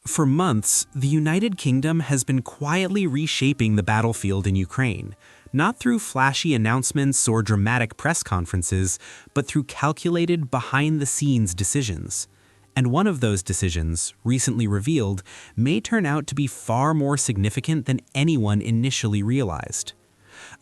For months, the United Kingdom has been quietly reshaping the battlefield in Ukraine, not through flashy announcements or dramatic press conferences, but through calculated, behind-the-scenes decisions. And one of those decisions, recently revealed, may turn out to be far more significant than anyone initially realized.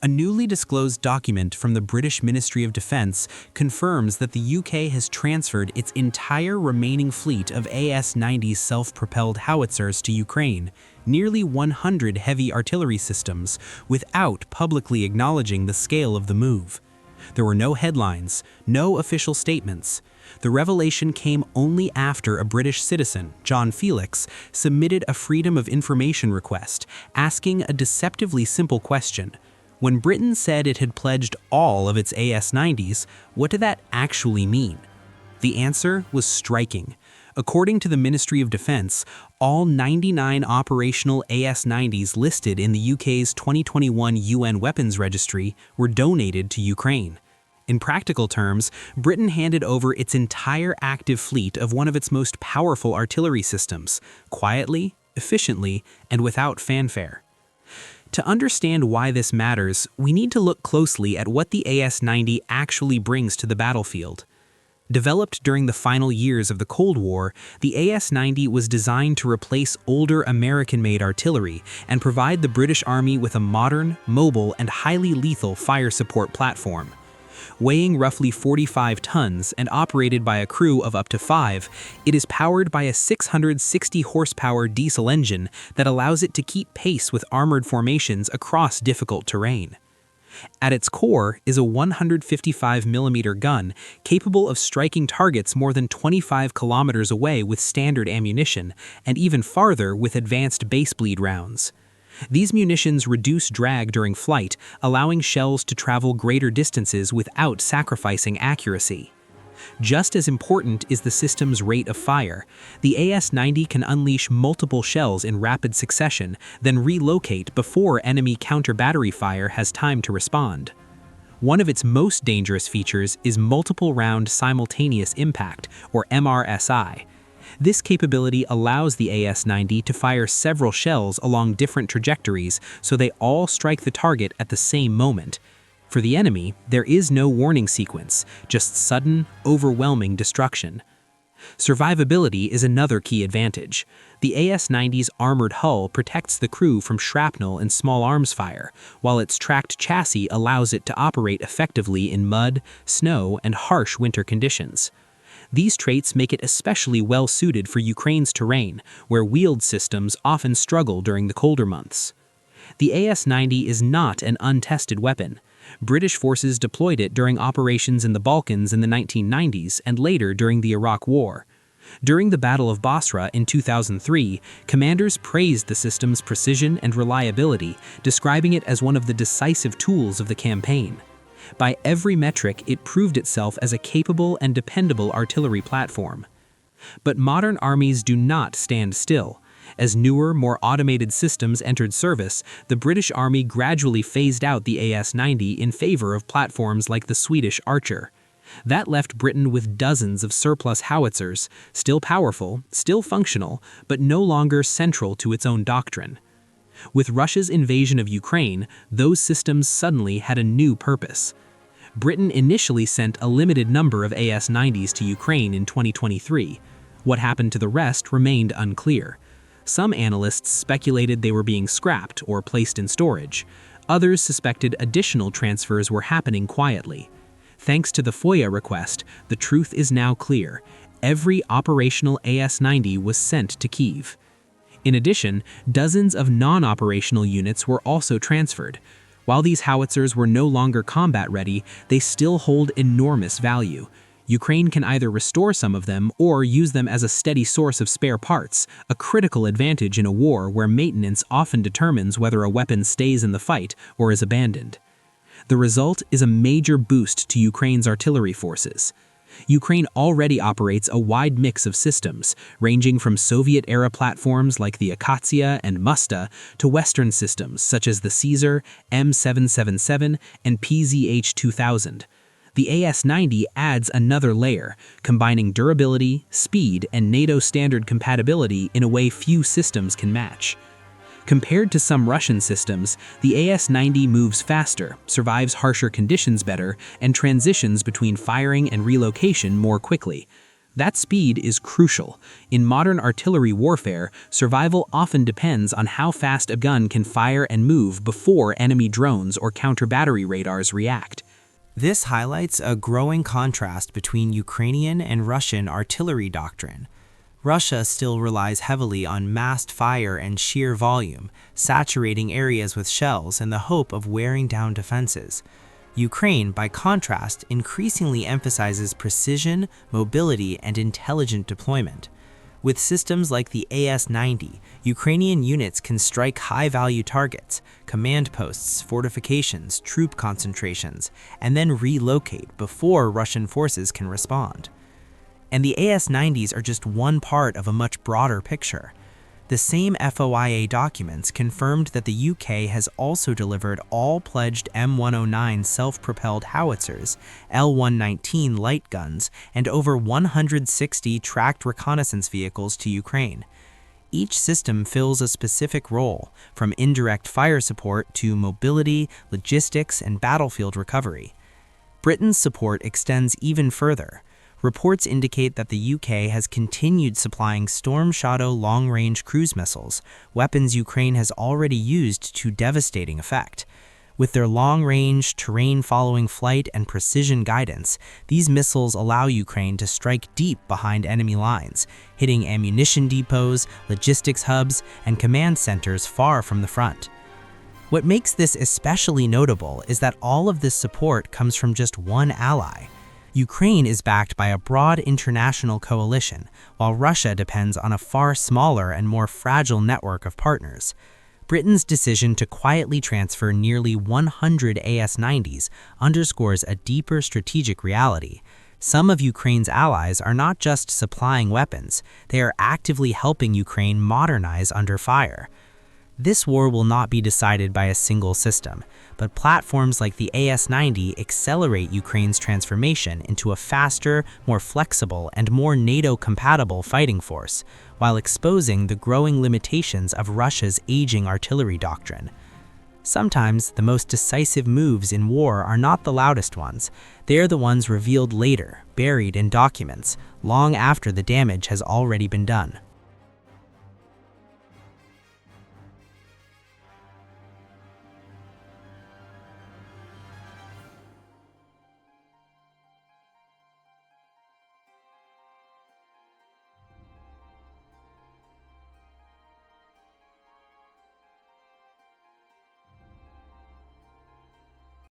A newly disclosed document from the British Ministry of Defence confirms that the UK has transferred its entire remaining fleet of AS-90 self-propelled howitzers to Ukraine, nearly 100 heavy artillery systems, without publicly acknowledging the scale of the move. There were no headlines, no official statements. The revelation came only after a British citizen, John Felix, submitted a Freedom of Information request, asking a deceptively simple question. When Britain said it had pledged all of its AS-90s, what did that actually mean? The answer was striking. According to the Ministry of Defence, all 99 operational AS-90s listed in the UK's 2021 UN Weapons Registry were donated to Ukraine. In practical terms, Britain handed over its entire active fleet of one of its most powerful artillery systems, quietly, efficiently, and without fanfare. To understand why this matters, we need to look closely at what the AS-90 actually brings to the battlefield. Developed during the final years of the Cold War, the AS-90 was designed to replace older American-made artillery and provide the British Army with a modern, mobile, and highly lethal fire support platform. Weighing roughly 45 tons and operated by a crew of up to 5, it is powered by a 660 horsepower diesel engine that allows it to keep pace with armored formations across difficult terrain. At its core is a 155mm gun capable of striking targets more than 25 kilometers away with standard ammunition, and even farther with advanced base-bleed rounds. These munitions reduce drag during flight, allowing shells to travel greater distances without sacrificing accuracy. Just as important is the system's rate of fire. The AS-90 can unleash multiple shells in rapid succession, then relocate before enemy counter-battery fire has time to respond. One of its most dangerous features is multiple round simultaneous impact, or MRSI. This capability allows the AS-90 to fire several shells along different trajectories so they all strike the target at the same moment. For the enemy, there is no warning sequence, just sudden, overwhelming destruction. Survivability is another key advantage. The AS-90's armored hull protects the crew from shrapnel and small arms fire, while its tracked chassis allows it to operate effectively in mud, snow, and harsh winter conditions. These traits make it especially well-suited for Ukraine's terrain, where wheeled systems often struggle during the colder months. The AS-90 is not an untested weapon. British forces deployed it during operations in the Balkans in the 1990s and later during the Iraq War. During the Battle of Basra in 2003, commanders praised the system's precision and reliability, describing it as one of the decisive tools of the campaign. By every metric, it proved itself as a capable and dependable artillery platform. But modern armies do not stand still. As newer, more automated systems entered service, the British Army gradually phased out the AS-90 in favor of platforms like the Swedish Archer. That left Britain with dozens of surplus howitzers, still powerful, still functional, but no longer central to its own doctrine. With Russia's invasion of Ukraine, those systems suddenly had a new purpose. Britain initially sent a limited number of AS-90s to Ukraine in 2023. What happened to the rest remained unclear. Some analysts speculated they were being scrapped or placed in storage. Others suspected additional transfers were happening quietly. Thanks to the FOIA request, the truth is now clear. Every operational AS-90 was sent to Kyiv. In addition, dozens of non-operational units were also transferred. While these howitzers were no longer combat-ready, they still hold enormous value. Ukraine can either restore some of them or use them as a steady source of spare parts, a critical advantage in a war where maintenance often determines whether a weapon stays in the fight or is abandoned. The result is a major boost to Ukraine's artillery forces. Ukraine already operates a wide mix of systems, ranging from Soviet-era platforms like the Akatsiya and Musta to Western systems such as the Caesar, M777, and PZH-2000. The AS-90 adds another layer, combining durability, speed, and NATO standard compatibility in a way few systems can match. Compared to some Russian systems, the AS-90 moves faster, survives harsher conditions better, and transitions between firing and relocation more quickly. That speed is crucial. In modern artillery warfare, survival often depends on how fast a gun can fire and move before enemy drones or counter-battery radars react. This highlights a growing contrast between Ukrainian and Russian artillery doctrine. Russia still relies heavily on massed fire and sheer volume, saturating areas with shells in the hope of wearing down defenses. Ukraine, by contrast, increasingly emphasizes precision, mobility, and intelligent deployment. With systems like the AS-90, Ukrainian units can strike high-value targets, command posts, fortifications, troop concentrations, and then relocate before Russian forces can respond. And the AS-90s are just one part of a much broader picture. The same FOIA documents confirmed that the UK has also delivered all pledged M109 self-propelled Howitzers, L-119 light guns, and over 160 tracked reconnaissance vehicles to Ukraine. Each system fills a specific role, from indirect fire support to mobility, logistics, and battlefield recovery. Britain's support extends even further. Reports indicate that the UK has continued supplying Storm Shadow long-range cruise missiles, weapons Ukraine has already used to devastating effect. With their long-range, terrain-following flight and precision guidance, these missiles allow Ukraine to strike deep behind enemy lines, hitting ammunition depots, logistics hubs, and command centers far from the front. What makes this especially notable is that all of this support comes from just one ally. Ukraine is backed by a broad international coalition, while Russia depends on a far smaller and more fragile network of partners. Britain's decision to quietly transfer nearly 100 AS-90s underscores a deeper strategic reality. Some of Ukraine's allies are not just supplying weapons, they are actively helping Ukraine modernize under fire. This war will not be decided by a single system, but platforms like the AS-90 accelerate Ukraine's transformation into a faster, more flexible, and more NATO-compatible fighting force, while exposing the growing limitations of Russia's aging artillery doctrine. Sometimes, the most decisive moves in war are not the loudest ones. They are the ones revealed later, buried in documents, long after the damage has already been done.